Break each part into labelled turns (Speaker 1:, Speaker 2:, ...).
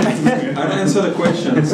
Speaker 1: I'll answer the questions.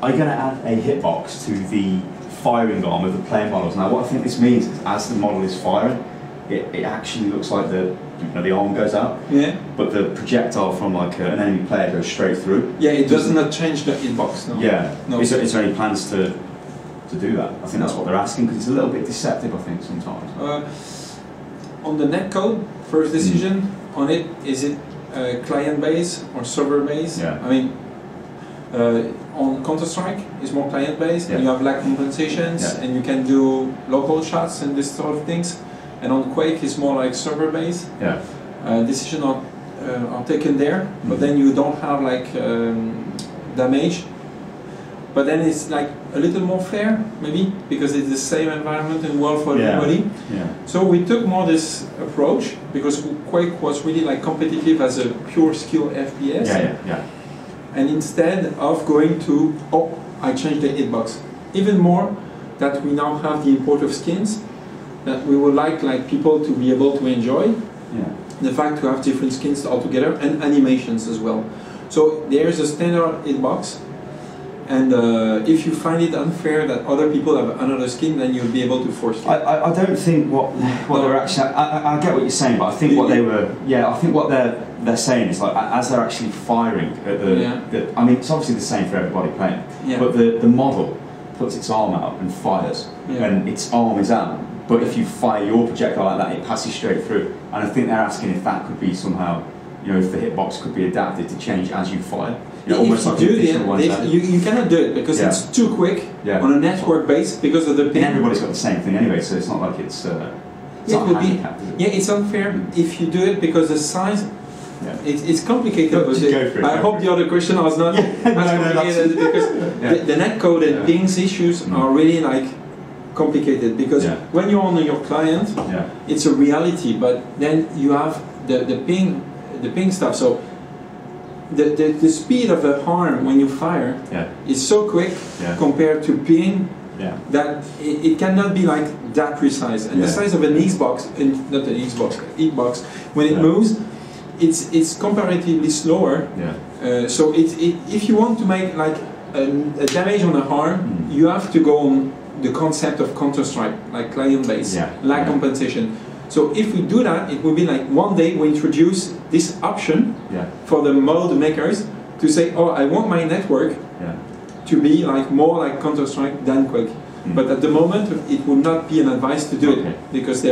Speaker 2: Are you going to add a hitbox to the firing arm of the player models? Now, what I think this means is, as the model is firing, it actually looks like the arm goes out.
Speaker 1: Yeah.
Speaker 2: But the projectile from like an enemy player goes straight through.
Speaker 1: Yeah, it does not change the hitbox. No.
Speaker 2: Yeah.
Speaker 1: No.
Speaker 2: Is there any plans to do that? I think that's what they're asking, because it's a little bit deceptive, I think, sometimes.
Speaker 1: On the netcode, first decision on it, is it client-based or server-based?
Speaker 2: Yeah.
Speaker 1: I mean, on Counter-Strike, it's more client-based, and you have lag compensations, and you can do local shots and this sort of things. And on Quake, it's more like server-based.
Speaker 2: Yeah.
Speaker 1: Decisions are taken there, but then you don't have like damage. But then it's like a little more fair, maybe, because it's the same environment and world for everybody.
Speaker 2: Yeah.
Speaker 1: So we took more this approach, because Quake was really like competitive as a pure skill FPS.
Speaker 2: Yeah.
Speaker 1: And instead of going to, I changed the hitbox. Even more that we now have the import of skins, that we would like people to be able to enjoy.
Speaker 2: Yeah.
Speaker 1: The fact to have different skins altogether, and animations as well. So there's a standard hitbox. And if you find it unfair that other people have another skin, then you'll be able to force it.
Speaker 2: I don't think what they're actually. I get what you're saying, but I think what they were. Yeah, I think what they're saying is like, as they're actually firing at the. I mean, it's obviously the same for everybody playing.
Speaker 1: Yeah.
Speaker 2: But the model puts its arm out and fires, and its arm is out. But if you fire your projectile like that, it passes straight through. And I think they're asking if that could be somehow, if the hitbox could be adapted to change as you fire. Almost like
Speaker 1: you cannot do it because it's too quick on a network base because of the ping.
Speaker 2: And everybody's got the same thing anyway, so it's not like it's not handicapped, is it?
Speaker 1: Yeah, it's unfair if you do it because the size. It's complicated. I hope the other question was not as complicated because the netcode and pings issues are really like complicated, because when you're on your client, it's a reality, but then you have the ping stuff. So the speed of the harm when you fire is so quick compared to ping that it cannot be like that precise. And the size of an Xbox, not an Hitbox, when it moves, it's comparatively slower. So if you want to make like a damage on a harm, you have to go on the concept of Counter-Strike, like client-based, lag compensation. So if we do that, it will be like one day we introduce this option for the mode makers to say, I want my network to be like more like Counter-Strike than Quake. But at the moment, it would not be an advice to do it, because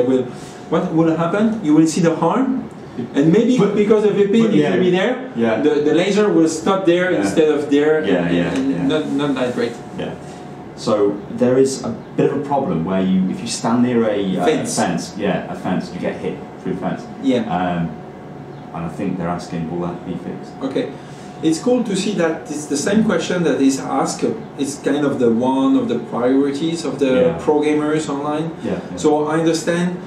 Speaker 1: what will happen? You will see the harm, and maybe because of the ping, it will be there. The laser will stop there instead of there, and not that great.
Speaker 2: So there is a bit of a problem where if you stand near a fence, you get hit through the fence. And I think they're asking, will that be fixed?
Speaker 1: Okay, it's cool to see that it's the same question that is asked. It's kind of one of the priorities of the pro gamers online. So I understand.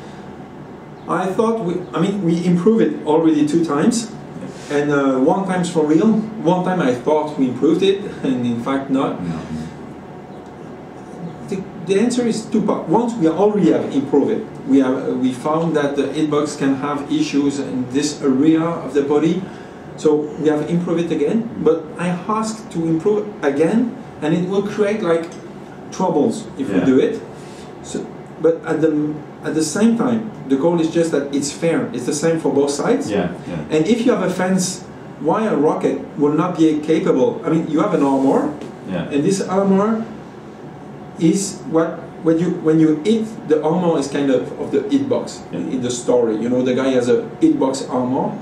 Speaker 1: I thought we improved it already 2 times, and one time's for real. One time I thought we improved it, and in fact not. The answer is 2 parts. Once we already have improved it, we found that the hitbox can have issues in this area of the body, so we have improved it again. But I asked to improve again, and it will create like troubles if we do it. So, but at the same time, the goal is just that it's fair. It's the same for both sides. And if you have a fence, why a rocket will not be capable? I mean, you have an armor, and this armor is when you hit the armor is kind of the hitbox in the story. The guy has a hitbox armor,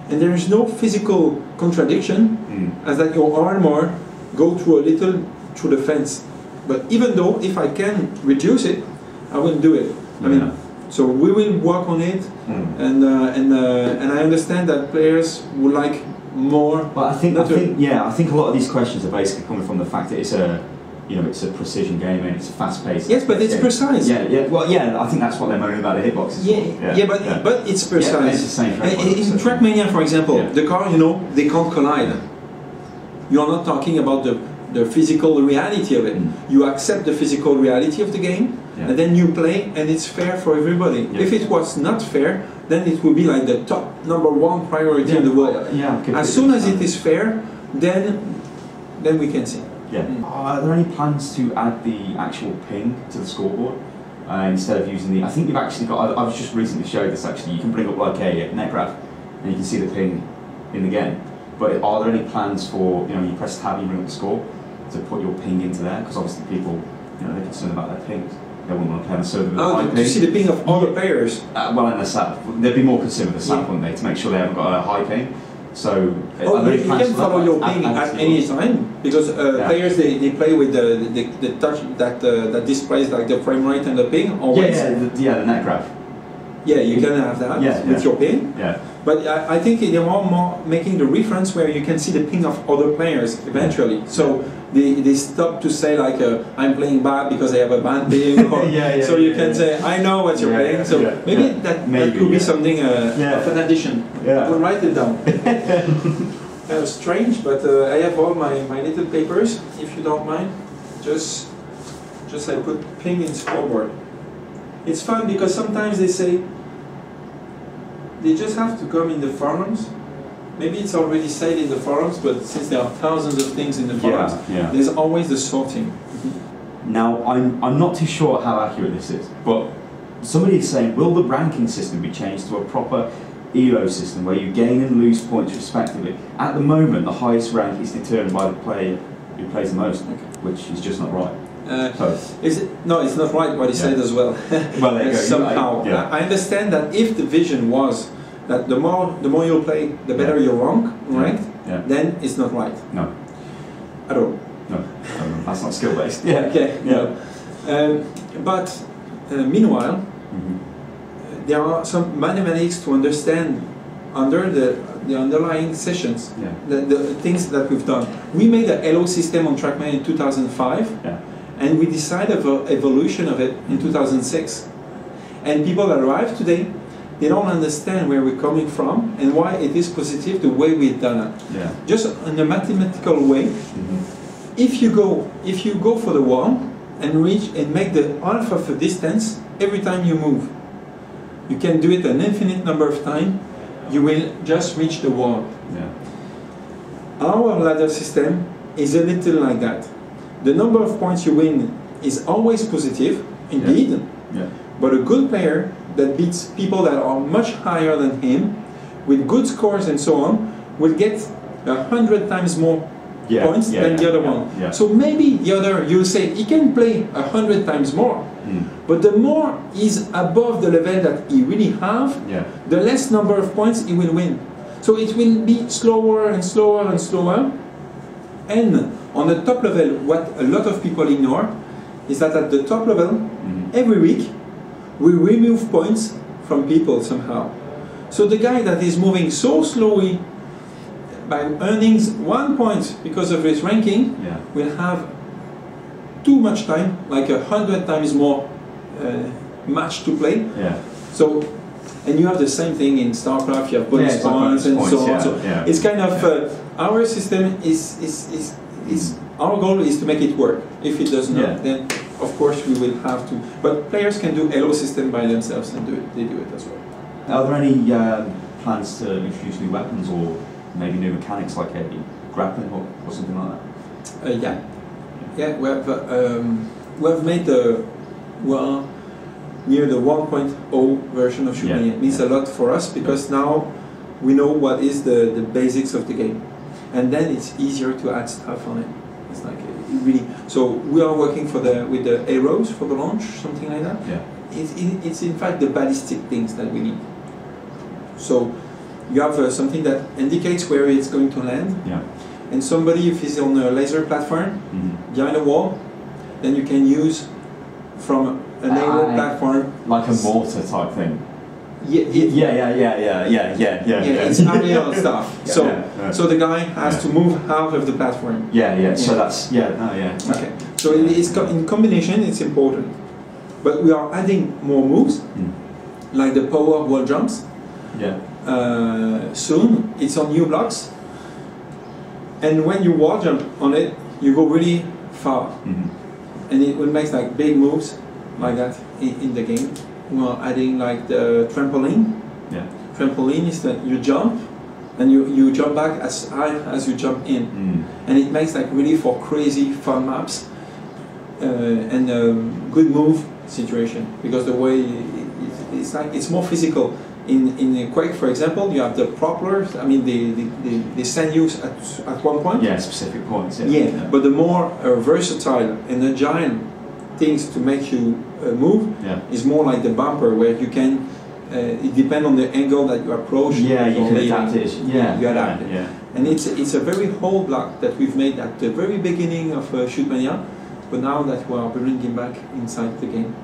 Speaker 1: and there is no physical contradiction as that your armor go through through the fence. But even though if I can reduce it, I will do it. I mean, so we will work on it, and I understand that players would like more.
Speaker 2: But I think a lot of these questions are basically coming from the fact that it's a precision game and it's fast-paced.
Speaker 1: Yes, but it's precise.
Speaker 2: Well, I think that's what they're moaning about the hitboxes.
Speaker 1: But it's precise.
Speaker 2: It's the same for everybody,
Speaker 1: in Trackmania, for example, the car, they can't collide. You are not talking about the physical reality of it. You accept the physical reality of the game, and then you play, and it's fair for everybody. If it was not fair, then it would be like the top #1 priority in the world. As soon as it is fair, then we can see.
Speaker 2: Are there any plans to add the actual ping to the scoreboard instead of using the? I think you've actually got. I was just recently showed this. Actually, you can bring up like a net graph, and you can see the ping in the game. But are there any plans for, you press tab, you bring up the score, to put your ping into there? Because obviously people, they're concerned about their pings. They wouldn't want to play on a server with a high ping.
Speaker 1: To see the ping of all the players?
Speaker 2: Well, in the SAP, they'd be more concerned with the SAP, wouldn't they, to make sure they haven't got a high ping. So,
Speaker 1: you can follow your ping at any time, because players they play with the touch that displays like the frame rate and the ping always.
Speaker 2: The net graph.
Speaker 1: Yeah, you can have that with your ping. But I think they're more making the reference where you can see the ping of other players eventually. So they stop to say like I'm playing bad because I have a bad ping. So you can say I know what you're playing. So maybe that could be something of an addition. I will write it down. Strange, but I have all my little papers. If you don't mind, just I put ping in scoreboard. It's fun because sometimes they say. They just have to come in the forums. Maybe it's already said in the forums, but since there are thousands of things in the forums, there's always the sorting.
Speaker 2: Now, I'm not too sure how accurate this is, but somebody is saying, will the ranking system be changed to a proper ELO system where you gain and lose points respectively? At the moment, the highest rank is determined by the player who plays the most, which is just not right.
Speaker 1: No, it's not right what he said as well.
Speaker 2: Well, there you go.
Speaker 1: Somehow, I understand that if the vision was that the more you play, the better your rank, right? Then it's not right.
Speaker 2: No.
Speaker 1: At all.
Speaker 2: No, that's not skill based.
Speaker 1: But meanwhile, there are some mathematics to understand under the underlying sessions, the things that we've done. We made a LO system on TrackMan in 2005. And we decided the evolution of it in 2006. And people that arrive today, they don't understand where we're coming from and why it is positive the way we've done it. Just in a mathematical way, if you go for the wall and reach and make the half of a distance every time you move, you can do it an infinite number of times, you will just reach the wall. Our ladder system is a little like that. The number of points you win is always positive, indeed, but a good player that beats people that are much higher than him, with good scores and so on, will get 100 times more points than the other one. So maybe the other, you say, he can play 100 times more, but the more he's above the level that he really have, the less number of points he will win. So it will be slower and slower and slower, and on the top level, what a lot of people ignore is that at the top level, every week, we remove points from people somehow. So the guy that is moving so slowly, by earning 1 point because of his ranking, will have too much time, like 100 times more match to play. So, and you have the same thing in StarCraft, you have bonus points and so on. So it's kind of, our system is our goal is to make it work. If it does not, then of course we will have to. But players can do LO system by themselves and do it. They do it as well.
Speaker 2: Are there any plans to introduce new weapons or maybe new mechanics like a grappling hook or something like that? We have made the near the 1.0 version of Shootmania. It means a lot for us because now we know what is the basics of the game. And then it's easier to add stuff on it. It's like really. So we are working with the arrows for the launch, something like that. It's in fact the ballistic things that we need. So you have something that indicates where it's going to land. And somebody, if he's on a laser platform behind a wall, then you can use from an arrow platform, like a mortar type thing.
Speaker 1: It's aerial stuff. So the guy has to move half of the platform.
Speaker 2: So that's
Speaker 1: Okay. So it's in combination, it's important. But we are adding more moves, like the power wall jumps. Soon it's on new blocks, and when you wall jump on it, you go really far, and it will make like big moves. like that in the game. We are adding like the trampoline.
Speaker 2: Yeah.
Speaker 1: Trampoline is that you jump, and you jump back as high as you jump in, and it makes like really for crazy fun maps and good move situation, because the way it's like it's more physical. In Quake, for example, you have the propellers. I mean, they send you at one point.
Speaker 2: Yeah, specific points.
Speaker 1: Yeah. But the more versatile and agile things to make you move is more like the bumper, where you can. It depends on the angle that you approach.
Speaker 2: Yeah, you can adapt it. Yeah,
Speaker 1: you adapt it.
Speaker 2: Yeah.
Speaker 1: And it's a very whole block that we've made at the very beginning of Shootmania, but now that we are bringing back inside the game.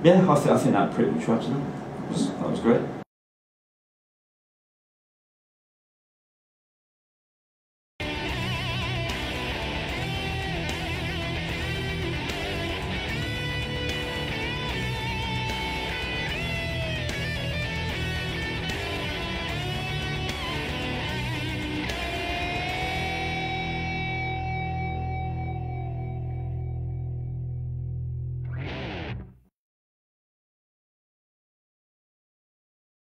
Speaker 2: Yeah, I think that pretty much wraps it up. That was great.